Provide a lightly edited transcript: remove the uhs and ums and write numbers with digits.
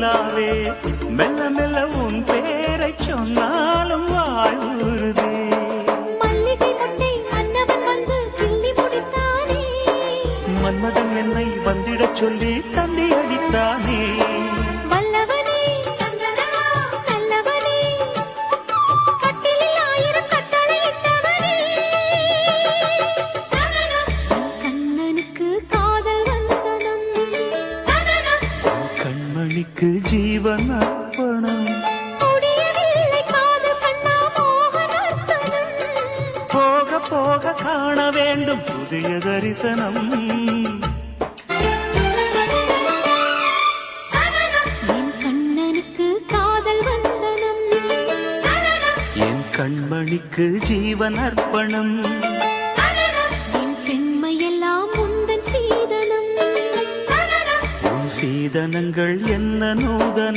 நிலாவே மெல்ல மெல்ல உன் பேரை சொன்னாலும் வாழ்வுறுதே. மல்லிகை முட்டை மன்னவன் வந்து கிள்ளி முடித்தானே, மன்மதன் என்னை வந்திடச் சொல்லி தந்தி அடித்தானே. வல்லவனே நல்லவனே, கட்டிலில் 1000 கட்டளையிட்டவனே, கண்ணனுக்கு காதல் வந்தனம், கண்மணிக்கு ஜீவன் அர்ப்பணம். முடியவில்லை காதல் கண்ணா மோகனர்த்தனம். போக போக காண வேண்டும் புதிய தரிசனம். என் கண்ணனுக்கு காதல் வந்தனம், என் கண்மணிக்கு ஜீவன் அர்ப்பணம். என் பெண்மையெல்லாம் உந்தன் சீதனம். உன் சீதனங்கள் என்ன நூதனம்.